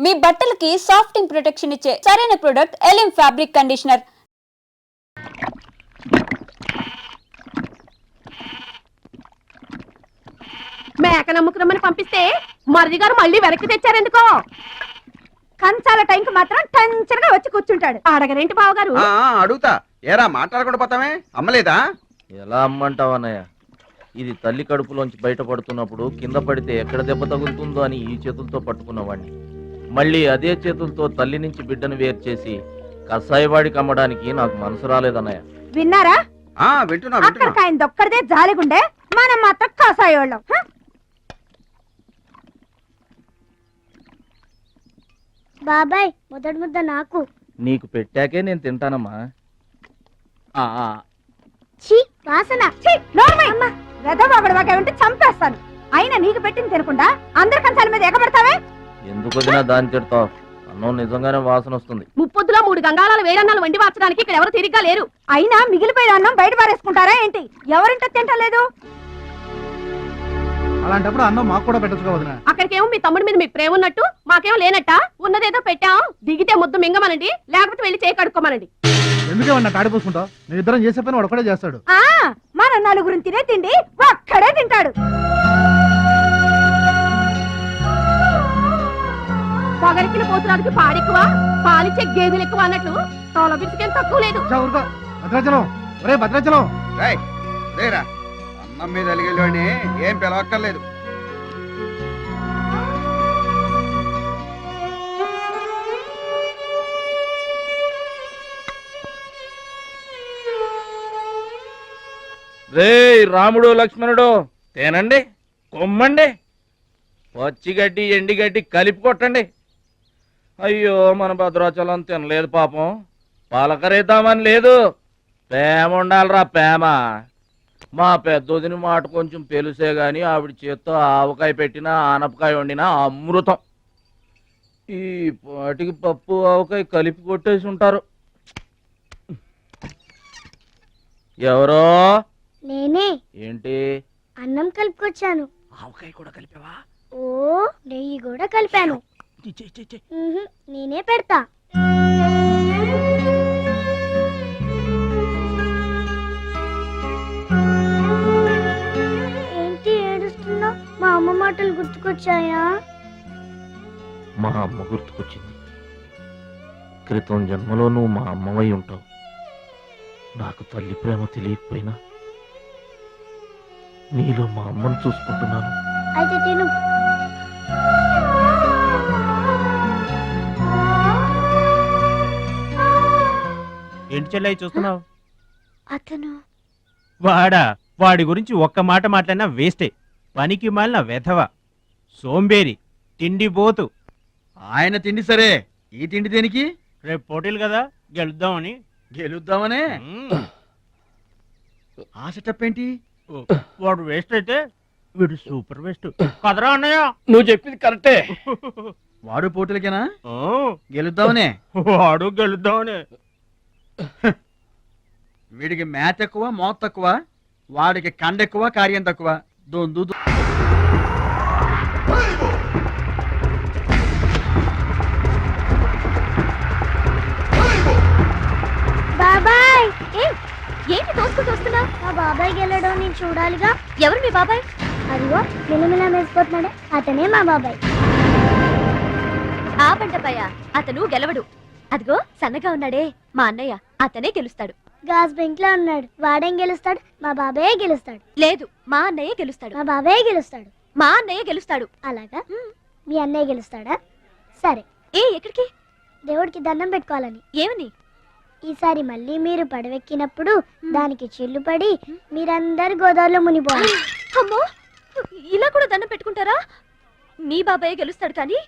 మీ బట్టలకి సాఫ్టింగ్ ప్రొటెక్షన్ ఇచ్చే సరైన ప్రొడక్ట్ ఎలిమ్ ఫ్యాబ్రిక్ కండిషనర్. మేక నమ్ముకురమ్మని పంపిస్తే మరిది గారు మళ్ళీ వెనక్కి తెచ్చారెందుకో. కంచాల టైంకి మాత్రం టెన్షన్ గా వచ్చి కూర్చుంటాడు. అడగరేంటి బావగారు? అడుగుతా. ఏరా మాట్లాడకుండా పోతామే? అమ్మలేదా? ఎలా అమ్మంటావు అన్నయ్య? ఇది తల్లి కడుపులోంచి బయటపడుతున్నప్పుడు కింద పడితే ఎక్కడ దెబ్బ తగులుతుందో అని ఈ చేతులతో పట్టుకున్నవాడిని. మళ్ళీ అదే చేతులతో తల్లి నుంచి బిడ్డను వేరు చేసి కసాయివాడికి అమ్మడానికి నాకు మనసు రాలేదన్నయ్య. విన్నారా? వింటున్నా. అక్కడికి ఆయన దొక్కడిదే జాలిగుండే, మనం మాత్రం కసాయోళ్ళం. బాబాయ్ మొదటి ముద్ద నాకు. నీకు పెట్టాకే నేను తింటానమ్మా. వాసన ఉంటే చంపేస్తాను. అయినా నీకు పెట్టింది తినకుండా అందరి కంచాల మీద ఎగబడతావే? ఎందుకు వదినా దాన్ని తిడతావు? అన్నం నిజంగానే వాసన వస్తుంది. ముప్పొద్దులో 3 గంగాళాలు వేడన్నాలు వండి మార్చడానికి ఇక్కడ ఎవరు తిరిగ్గా లేరు. అయినా మిగిలిపోయిన అన్నం బయట పారేసుకుంటారా ఏంటి? ఎవరింట తింటలేదు? అలాంటప్పుడు అన్నం మాకు కూడా పెట్టొచ్చుగా వదినా. అక్కడికేమో మీ తమ్ముడి మీద మీకు ప్రేమ ఉన్నట్టు, మాకేమో లేనట్ట. ఉన్నదేదో పెట్టాం, దిగితే ముద్దు మింగమనండి, లేకపోతే వెళ్ళి చేయి కడుక్కోమనండి. ఎందుకేమన్నా తాడిపోసుకుంటావు? నేను ఇద్దరం చేసే పని వాడు ఒకటే చేస్తాడు. మన నలుగురిని తినే తిండి ఒక్కడే తింటాడు. పొగరికిన పోతురానికి పాడెక్కువ, పాలిచ్చే గేదెలు ఎక్కువ అన్నట్లు తోల బిడ్డకేం తక్కువ లేదు. భద్రాచలం, ఒరే భద్రాచలం. రేరా, అన్నం మీద అలిగేలోని ఏం పిలవక్కర్లేదు. రే రాముడు లక్ష్మణుడు, తేనండి, కొమ్మండి, పచ్చిగడ్డి ఎండిగడ్డి కలిపి కొట్టండి. అయ్యో మన భద్రాచలం తినలేదు పాపం, పలకరేద్దామని లేదు. ప్రేమ ఉండాలిరా, ప్రేమ. మా పెద్దోదిని మాట కొంచెం పెలుసే గాని ఆవిడ చేత్తో ఆవకాయ పెట్టినా ఆనపకాయ వండినా అమృతం. ఈ పాటికి పప్పు ఆవకాయ కలిపి కొట్టేసి ఉంటారు. ఎవరో? నేనే. ఏంటి? అన్నం కలుపుకొచ్చాను. ఆవకాయ కూడా కలిపావా? ఓ, నెయ్యి కూడా కలిపాను. నేనే పెడతా. ఏంటి ఏడుస్తున్నావు? మా అమ్మ మాటలు గుర్తుకొచ్చాయా? మా అమ్మ గుర్తుకొచ్చింది. క్రితం జన్మలో నువ్వు మా అమ్మవై ఉంటావు. నాకు తల్లి ప్రేమ తెలియకపోయినా నీలో మా అమ్మను చూసుకుంటున్నాను. అయితే తిను. ఏంటి చెల్లై చూస్తున్నావు? అతను వాడి గురించి ఒక్క మాట మాట్లాడినా వేస్టే. పనికి మాలిన వెధవ, సోంబేరి, తిండి పోతు. ఆయన తిండి సరే, ఈ తిండి దేనికి? రేపు పోటీలు కదా, గెలుద్దామని. గెలుద్దామనే? ఆ సెటప్ ఏంటి? వాడు వేస్ట్ అయితే వీడు సూపర్ వేస్ట్ కదరా అన్నయ్య. నువ్వు చెప్పింది కరెక్టే. వాడు పోటీలకేనా? గెలుద్దామనే? వాడు గెలుద్దామనే. వీడికి మ్యాథ్ ఎక్కువ, మోత్ తక్కువ. వాడికి కండ ఎక్కువ, కార్యం తక్కువ. దొందు బాబాయ్. ఏంటి తోసుకుంటూ వస్తున్నా? మా బాబాయ్ గెలడం నేను చూడాలిగా. ఎవరు మీ బాబాయ్? అదిగో మిలమిలా మెరిసిపోతున్నాడే, అతనే మా బాబాయ్. ఆ పంటపయ్య, అతను గెలవడు. అదిగో సన్నగా ఉన్నాడే మా అన్నయ్య, అతనే గెలుస్తాడు. గాజ్ బెంక్ లో ఉన్నాడు, వాడేం గెలుస్తాడు? మా బాబాయ్ గెలుస్తాడు. లేదు, మా అన్నయ్య గెలుస్తాడు. మా బాబాయ్ గెలుస్తాడు. మా అన్నయ్య గెలుస్తాడు. అలాగా? మీ అన్నయ్య గెలుస్తాడా? సరే. ఎక్కడికి? దేవుడికి దండం పెట్టుకోవాలని. ఏమని? ఈసారి మళ్ళీ మీరు పడవెక్కినప్పుడు దానికి చిల్లు పడి మీరందరు గోదావరిలో మునిపోవాలి. అమ్మో, ఇలా కూడా దండం పెట్టుకుంటారా? మీ బాబాయ్ గెలుస్తాడు కానీ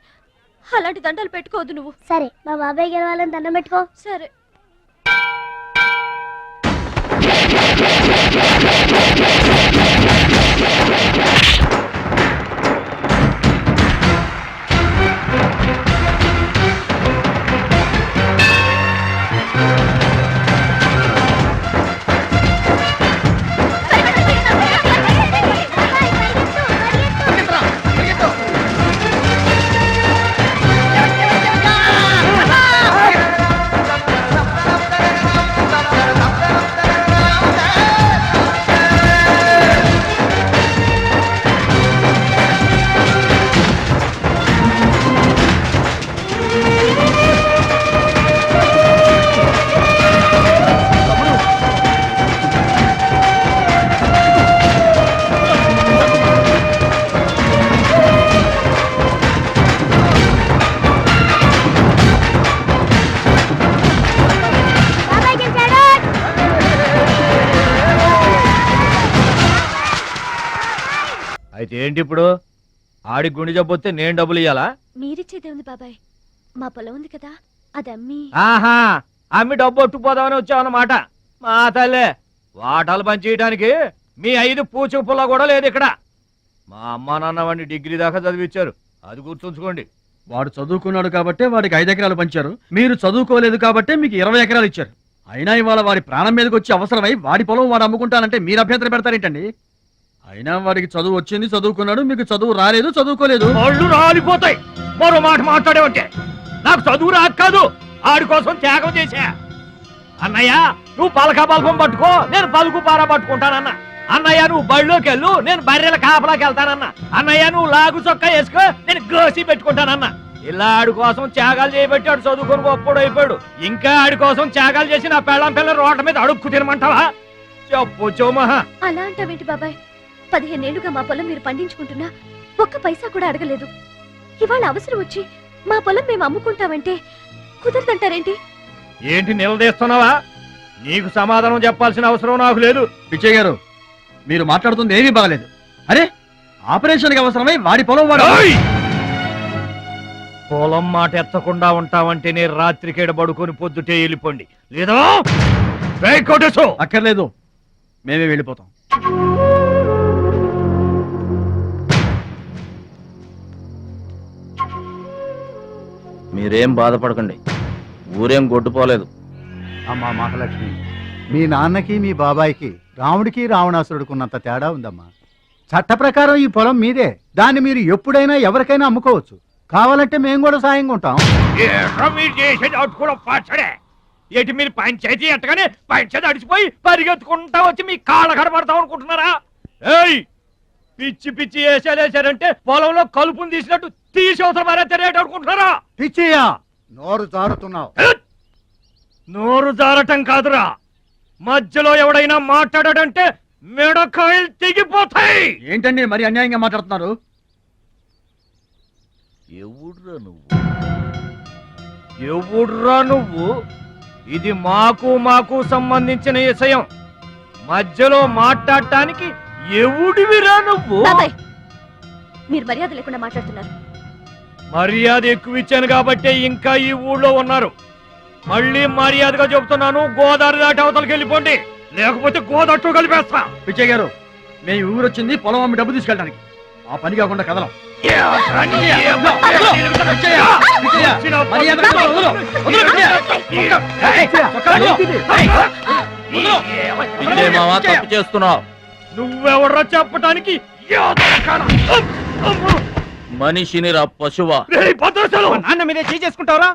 అలాంటి దండాలు పెట్టుకోవద్దు నువ్వు. సరే, మా బాబాయ్ గెలవాలని దండం పెట్టుకో. సరే. అయితే ఏంటి ఇప్పుడు? ఆడి గుండె జబ్బు వస్తే నేను డబ్బులు ఇయ్యాలా? మీరిచ్చేదే ఉంది బాబాయ్, మా పొలం ఉంది కదా, అది అమ్మి. ఆహా, అమ్మి డబ్బు ఒట్టుకుపోదామని వచ్చావన్నమాట. మా తల్లే, వాటాలు పంచేయటానికి మీ 5 పూచు పుల్ల కూడా లేదు ఇక్కడ. మా అమ్మా నాన్న వాడిని డిగ్రీ దాకా చదివించారు, అది గుర్తుంచుకోండి. వాడు చదువుకున్నాడు కాబట్టి వాడికి 5 ఎకరాలు పంచారు, మీరు చదువుకోలేదు కాబట్టి మీకు 20 ఎకరాలు ఇచ్చారు. అయినా ఇవాళ వాడి ప్రాణం మీదకి వచ్చి అవసరమై వాడి పొలం వాడు అమ్ముకుంటానంటే మీరు అభ్యంతరం పెడతారేంటండి? అయినా వాడికి చదువు వచ్చింది, చదువుకున్నాడు, మీకు చదువు రాలేదు, చదువుకోలేదు. ఒళ్ళు రాలిపోతాయి మరో మాట మాట్లాడేవంటే. నాకు చదువు రాక కాదు, ఆడి కోసం త్యాగం చేశా. అన్నయ్య నువ్వు పలక బల్పం పట్టుకో, నేను పలుకు పార పట్టుకుంటానన్న. అన్నయ్య నువ్వు బళ్ళోకి వెళ్ళు, నేను బర్రెల కాపలాకి వెళ్తానన్న. అన్నయ్య నువ్వు లాగు చొక్కా వేసుకో, నేను గోసి పెట్టుకుంటానన్న. ఇలా ఆడి కోసం త్యాగాలు చేయబట్టి ఆడు చదువుకొని గొప్పడు అయిపోయాడు. ఇంకా ఆడి కోసం త్యాగాలు చేసి నా పెళ్ళం పిల్ల రోడ్ల మీద అడుక్కు తినమంటావా? చెప్పు చోమహా. అలా అంటావేంటి బాబాయ్? 15 ఏళ్లుగా మా పొలం మీరు పండించుకుంటున్నా ఒక్క పైసా కూడా అడగలేదు. ఇవాళ అవసరం వచ్చి మా పొలం మేము అమ్ముకుంటామంటే కుదరదంటారేంటి? ఏంటి నిలదీస్తున్నావా? నీకు సమాధానం చెప్పాల్సిన అవసరం నాకు లేదు. పిచ్చయ్య గారు, మీరు మాట్లాడుతుంది ఏమీ బాగలేదు. అరే, ఆపరేషన్కి అవసరమై వాడి పొలం వాడు. ఓయ్! పొలం మాట ఎత్తకుండా ఉంటావంటే నేను రాత్రికేడ పడుకొని పొద్దుటే వెళ్ళిపోండి, లేదా కొట్టేసు. అక్కర్లేదు, మేమే వెళ్ళిపోతాం. మీరేం బాధపడకండి, ఊరేం గొడ్డుపోలేదు. అమ్మా మహాలక్ష్మి, మీ నాన్నకి మీ బాబాయికి రాముడికి రావణాసురుడికున్నంత తేడా ఉందమ్మా. చట్ట ప్రకారం ఈ పొలం మీదే, దాన్ని మీరు ఎప్పుడైనా ఎవరికైనా అమ్ముకోవచ్చు. కావాలంటే మేము కూడా సాయంగా ఉంటాం. మీరు చేసేది అటు కూడా పాచడే. ఏంటి మీరు పంచాయతీ ఎట్టగానే పంచాయతీ అడిచిపోయి పరిగెత్తుకుంటా వచ్చి మీ కాళ్ళ కనబడతాం అనుకుంటున్నారా? ఏయ్, పిచ్చి పిచ్చి వేసారంటే పొలంలో కలుపుని తీసినట్టు తీసి అవసరం మరేట అనుకుంటున్నారా? పిచ్చియా, నోరు జారుతున్నావు. నోరు జారటం కాదురా, మధ్యలో ఎవడైనా మాట్లాడాడంటే మెడకాయలు తెగిపోతాయి. ఏంటండి మరి అన్యాయంగా మాట్లాడుతున్నారు? ఎవడ్రా నువ్వు? ఇది మాకు సంబంధించిన విషయం. మధ్యలో మాట్లాడటానికి ఎవడివిరా నువ్వు? బాబాయ్, మీరు మర్యాద లేకుండా మాట్లాడుతున్నారు. మర్యాద ఎక్కువ ఇచ్చాను కాబట్టే ఇంకా ఈ ఊళ్ళో ఉన్నారు. మళ్ళీ మర్యాదగా చెబుతున్నాను, గోదావరి దాటి అవతలకి వెళ్ళిపోండి, లేకపోతే గోదట్టు కలిపేస్తా. పిచ్చయ్య గారు, మేము ఊరు వచ్చింది పొలం అమ్మి డబ్బు తీసుకెళ్ళడానికి, ఆ పని కాకుండా కదలం. తప్పు చేస్తున్నావు. నువ్వెవర్రా చెప్పటానికి? మనిషిని రా పశువా. నాన్న మీదే చేసుకుంటావరా?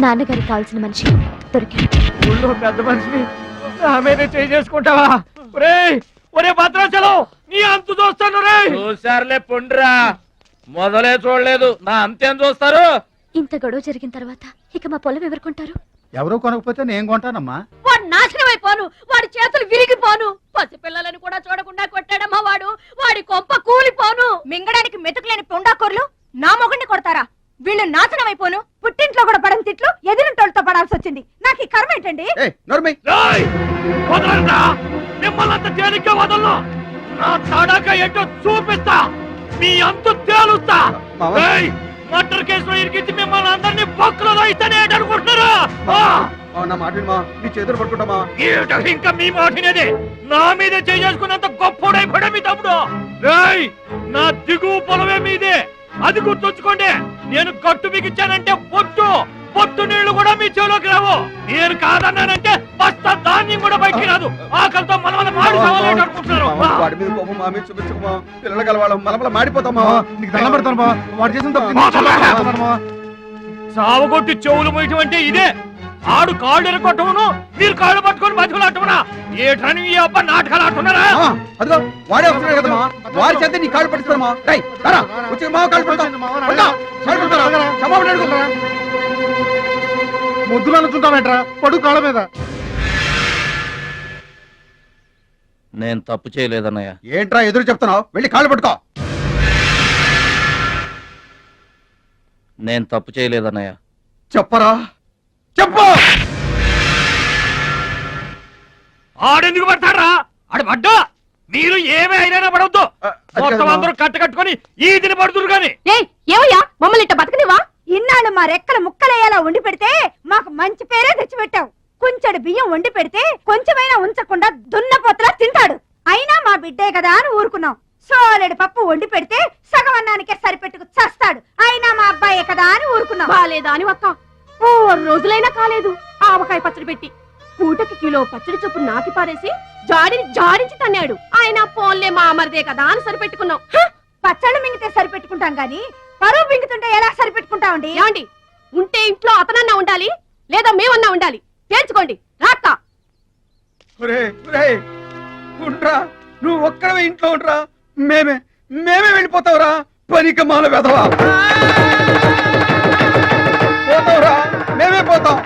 నాన్నగారికి కావాల్సిన మనిషి దొరికాడు. ఊళ్ళో పెద్ద మనిషిని నా మీద చేసుకుంటావా? ఒరే భద్రాచలం, నీ అంతు చూస్తాను రే. చూసారులే పొండ్రా, మొదలే చూడలేదు, నా అంతేం చూస్తారు? ఇంత గొడవ జరిగిన తర్వాత ఇక మా పొలం ఎవరు కొంటారు? ఎవరో కొనకపోతే నేను కొంటానమ్మా. వాడు నాశనం అయిపోను, వాడి చేతులు విరిగిపోను, పసిపిల్లలను కూడా చూడకుండా కొట్టాడమ్మా వాడు, వాడి కొంప కూలిపోను. మింగడానికి మెతుకులేని పొండాకొర్లు నా మొగుడిని కొడతారా? వీళ్ళు నాశనం అయిపోను, పుట్టింట్లో కూడా పడని తిట్లు ఎదిరింటోళ్ళతో పడాల్సి వచ్చింది. నాకు ఈ కర్మ ఏంటండి? ఏయ్, నోర్మై. మిమ్మల్ని తేలిగ్గా వదలను. నా తడక ఏంటో చూపిస్తా, మీ అంతు తేలుస్తా. మామ. మర్డర్ కేసులో ఇరికించి మిమ్మల్ని అందరినీ బొక్కలో ఇస్తానే అనుకుంటున్నారా? నా మాట విను మావా, నీ చేతులు పట్టుకుంటామా? ఇంకా మీ మాటినదే నా మీద చేసుకున్నంత గొప్పోడైపోయా మీ తమ్ముడు. రేయ్, నా దిగువ పొలమే మీదే, అది గుర్తుంచుకోండి. నేను కట్టు బిగించానంటే పొట్టు నీళ్లు కూడా మీ చెవులోకి రావు. నేను కాదన్నానంటే బస్తా ధాన్యం కూడా బయటికి రాదు. ఆకలితో మనమల మాడి చావాలని అనుకుంటున్నారు. వాడి మీద కోపం మా మీద చూపించకమా, పిల్లలు గలవాళ్ళం మనమల మాడిపోతామా? నీకు దండం పెడతాను బావ, వాడు చేసిన తప్పు. సావగొట్టి చెవులు పోయటం అంటే ఇదే. ఆడు కాళ్ళు ఎరగొట్టమును, మీరు కాళ్ళు పట్టుకొని బతుకులాటమునా? ఏటని ఈ అబ్బ నాటకాలు ఆడుతున్నారా? అదిగో వాడే వస్తున్నాడు కదమ్మా, వాడి చేత నీ కాళ్ళు పడుతున్నామా? వచ్చి మా కాళ్ళు పడతాం. ముద్దులు అనుకుంటావేంట్రా, పడు కాళ్ళ మీద. నేను తప్పు చేయలేదన్నయ్య. ఏంట్రా ఎదురు చెప్తున్నావు? వెళ్ళి కాళ్ళు పట్టుకో. నేను తప్పు చేయలేదన్నయ్య. చెప్పరా, చెప్పు. ఆడెందుకు పడతారా? ఆడు పడ్డా మీరు ఏమీ అయినా పడవద్దు. మొత్తం అందరూ కట్టుకొని ఈదిని పడుతురు గాని. ఏమయ్యా మమ్మల్ని ఇట్ట బతకనివా? ఇన్నాళ్ళు మా రెక్కల ముక్కలయ్యేలా వండి పెడితే మాకు మంచి పేరే తెచ్చిపెట్టావు. కొంచెడు బియ్యం వండి పెడితే కొంచెమైనా ఉంచకుండా దున్నపోతలా తింటాడు. అయినా మా బిడ్డే కదా అని ఊరుకున్నాం. సోలెడు పప్పు వండి పెడితే సగం అన్నానికే సరిపెట్టుకు చస్తాడు. అయినా మా అబ్బాయే కదా అని ఊరుకున్నాం. బాలేదా అని ఒక్క 4 రోజులైనా కాలేదు ఆవకాయ పచ్చడి పెట్టి పూటకి కిలో పచ్చడి చొప్పు నాకి పారేసి జాడించి తన్నాడు. ఆయన పోన్లే మా అమరదే కదా అని సరిపెట్టుకున్నాం. పచ్చళ్ళు మింగితే సరిపెట్టుకుంటాం గాని పరువు మింగుతుంటే ఎలా సరిపెట్టుకుంటామండి? ఏమండి, ఉంటే ఇంట్లో అతనన్నా ఉండాలి, లేదా మేమన్నా ఉండాలి. తేల్చుకోండి. రాక్క ఉండరా, నువ్వు ఒక్కడవే ఇంట్లో ఉండరా. మేమే వెళ్ళిపోతావురా. పనికి మాల వెధవా, పోతావురా, మేమే పోతాం.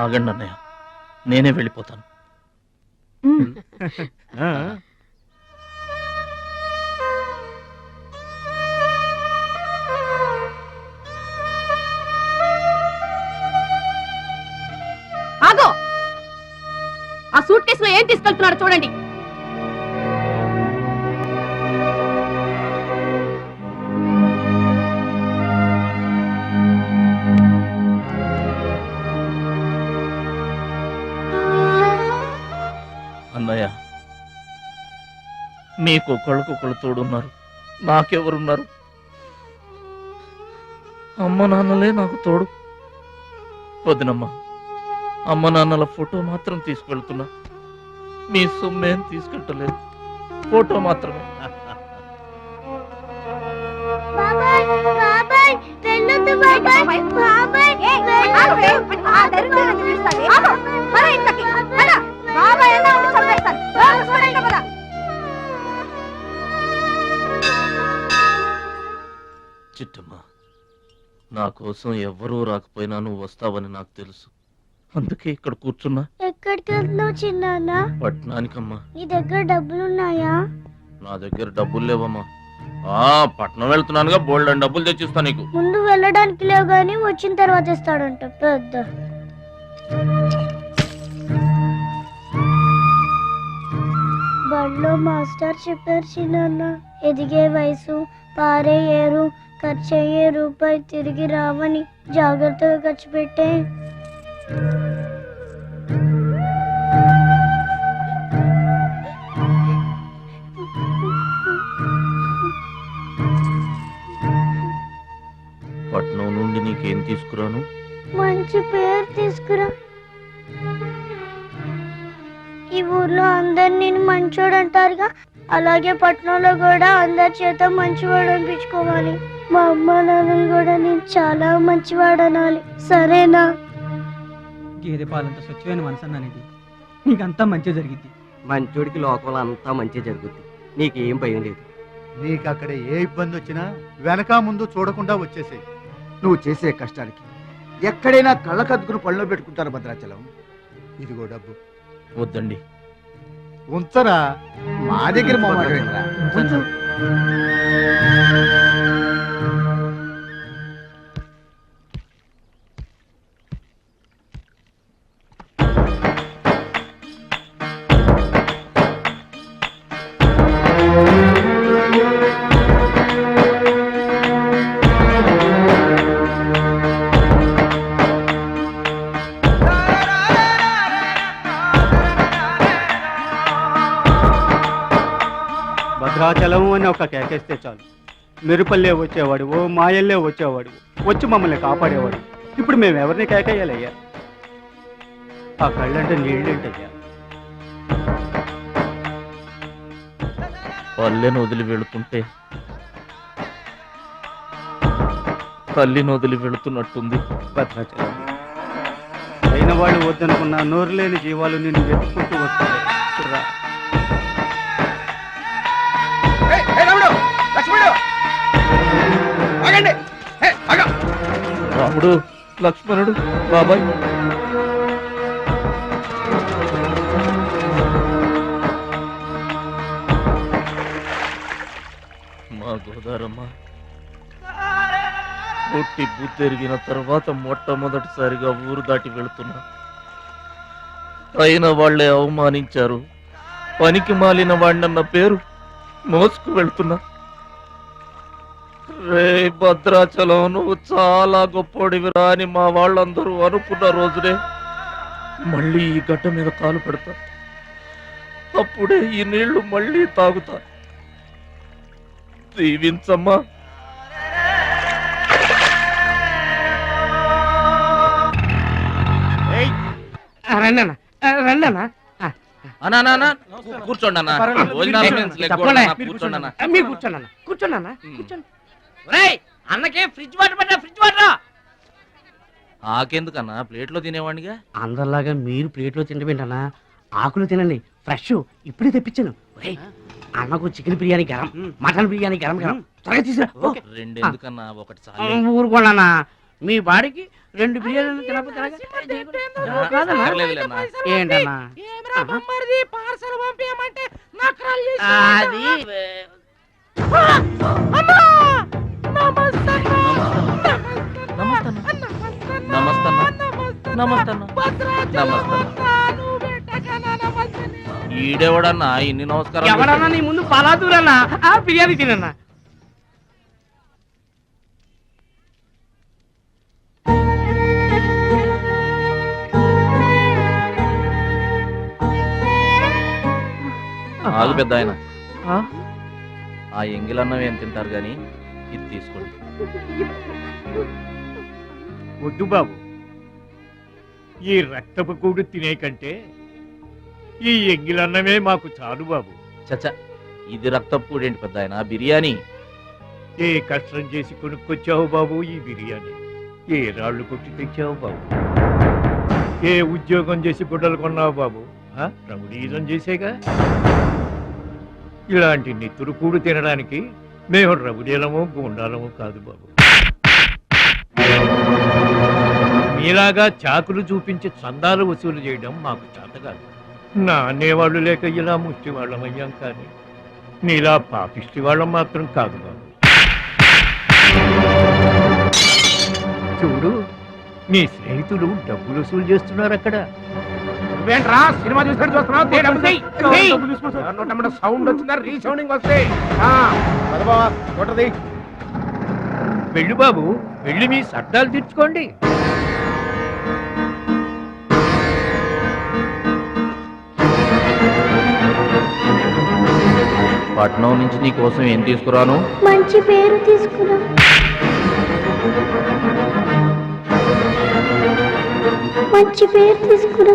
ఆగండి అన్నయ్య, నేనే వెళ్ళిపోతాను. ఆగో, ఆ సూట్ కేసులో ఏం తీసుకెళ్తున్నారో చూడండి. అన్నయ్య, మీకు ఒకళ్ళకొకళ్ళు తోడున్నారు, నాకెవరున్నారు? అమ్మ నాన్నలే నాకు తోడు. వదినమ్మ, అమ్మ నాన్నల ఫోటో మాత్రం తీసుకెళ్తున్నా, మీ సొమ్మేం తీసుకెళ్ళలేదు, ఫోటో మాత్రమే. బాబాయ్ బాబాయ్ వెళ్ళొద్దు బాబాయ్. బాబాయ్ చిట్టమ్మ, నా కోసం ఎవ్వరూ రాకపోయినా నువ్వు వస్తావని నాకు తెలుసు. అందుకే ఇక్కడ కూర్చున్నా. ఎక్కడికి వెళ్తున్నావు చిన్నాన్న? పట్నానికమ్మా. నీ దగ్గర డబ్బులున్నాయా? నా దగ్గర డబ్బులు లేవమ్మా. పట్నం వెళ్తున్నానుగా, బోల్డ్ అని డబ్బులు తెచ్చిస్తా నీకు. ముందు వెళ్ళడానికి లేవు గాని వచ్చిన తర్వాత ఇస్తాడంట పెద్ద. బడిలో మాస్టర్ చెప్పారు చిన్నాన్న, ఎదిగే వయసు, పారే ఏరు, ఖర్చయ్యే రూపాయి తిరిగి రావని. జాగ్రత్తగా ఖర్చు పెట్టే. పట్నం నుండి నీకేం తీసుకురాను? మంచి పేరు తీసుకురా. ఈ ఊర్లో అందరు నేను మంచోడు అంటారుగా, అలాగే పట్నంలో కూడా అందరి చేత మంచివాడు అనిపించుకోవాలి. మా అమ్మ నాన్నలు కూడా నేను చాలా మంచివాడు అనాలి. సరేనా? గేదె పాలంత స్వచ్ఛమైన మనసు అన్నానండి, నీకంతా మంచి జరిగింది. మంచోడికి లోకంలో అంతా మంచి జరుగుద్ది, నీకేం భయం లేదు. నీకు అక్కడ ఏ ఇబ్బంది వచ్చినా వెనక ముందు చూడకుండా వచ్చేసేయ్. నువ్వు చేసే కష్టానికి ఎక్కడైనా కళ్ళకద్దుకుని పళ్ళలో పెట్టుకుంటారు భద్రాచలం. ఇదిగో డబ్బు. వద్దండి. ఉంచరా, మా దగ్గర మొహమాటమేంట్రా? ఉంచు. భద్రాచలం అని ఒక కేకేస్తే చాలు, మెరుపల్లే వచ్చేవాడు, ఓ మాయల్లే వచ్చేవాడు, వచ్చి మమ్మల్ని కాపాడేవాడు. ఇప్పుడు మేము ఎవరిని కేకేయాలయ్యా? ఆ కళ్ళంటే నీళ్ళేంటయ్యా? పల్లెను వదిలి వెళుతుంటే తల్లిని వదిలి వెళుతున్నట్టుంది. భద్రాచలం అయిన వాళ్ళు వద్దనుకున్న నోరు లేని జీవాలు నిన్ను వెతుక్కుంటూ వస్తాయి. రా. ఏయ్, ఏయ్ రాముడు, లక్ష్మణుడు, ఆగండి. ఏయ్, ఆగు. రాముడు, లక్ష్మణుడు, బాబాయ్. మా గోదారమ్మ పుట్టి బుద్ధెరిగిన తర్వాత మొట్టమొదటిసారిగా ఊరు దాటి వెళుతున్నా. అయిన వాళ్లే అవమానించారు. పనికి మాలిన వాడినన్న పేరు మోసుకు వెళ్తున్నా. రే భద్రాచలం, నువ్వు చాలా గొప్పోడివిరా అని మా వాళ్ళందరూ అనుకున్న రోజునే మళ్ళీ ఈ గడ్డ మీద కాలు పెడతా. అప్పుడే ఈ నీళ్లు మళ్ళీ తాగుతా. దీవించమ్మా. కూర్చోండి అన్న. అన్నకే ఫ్రిడ్జ్ వాటర్ పట్టా, ఫ్రిడ్జ్ వాటర్. ఆకెందుకన్నా, ప్లేట్లో తినేవాడిగా. అందరిలాగా మీరు ప్లేట్లో తింటమేంటన్నా? ఆకులు తినండి, ఫ్రెష్ ఇప్పుడే తెప్పించాను. అన్నకు చికెన్ బిర్యానీ గరం, మటన్ బిర్యానీ గరం గరం. త్వరగా తీసుకురా. రెండు ఎందుకన్నా, ఒకటి చాలు. ఊరుకోండి, మీ బాడీకి 2 బిర్యానీలు తినకపోతే ఏంటన్నా? అది ఈడెవడన్నా ఇన్ని నమస్కారం? ఎవడన్నా నీ ముందు పలాదూరన్నా, ఆ బిర్యానీ తినన్నా. ఆగు పెద్ద ఆయన, ఆ ఎంగిలన్నం ఏం తింటారు గాని ఇది తీసుకోండి. వద్దు బాబు, ఈ రక్తపు కూడు తినే కంటే ఈ ఎంగిలన్నమే మాకు చాలు బాబు. చచ్చా, ఇది రక్తపు ఏంటి పెద్ద ఆయన? బిర్యానీ. ఏ కష్టం చేసి కొనుక్కొచ్చావు బాబు ఈ బిర్యానీ? ఏ రాళ్ళు కొట్టి తెచ్చావు బాబు? ఏ ఉద్యోగం చేసి గుడ్డలు కొన్నావు బాబు? రౌడీజం చేసేగా. ఇలాంటి నెత్తురు కూడు తినడానికి మేము రౌడీలము గూండాలము కాదు బాబు. మీలాగా చాకులు చూపించి చందాలు వసూలు చేయడం మాకు చేత కాదు. నా అనేవాళ్ళు లేక ఇలా ముష్టి వాళ్ళం అయ్యాం, కానీ నీలా పాపిష్టి వాళ్ళం మాత్రం కాదు బాబు. చూడు, నీ స్నేహితులు డబ్బులు వసూలు చేస్తున్నారు అక్కడ. సినిమా సౌండ్ వచ్చిందా? రీసౌండింగ్ వస్తే వెళ్ళు బాబు, వెళ్ళి మీ సర్దాలు తీర్చుకోండి. పట్నం నుంచి నీ కోసం ఏం తీసుకురాను? మంచి పేరు తీసుకురా. మంచి పేరు తీసుకురా.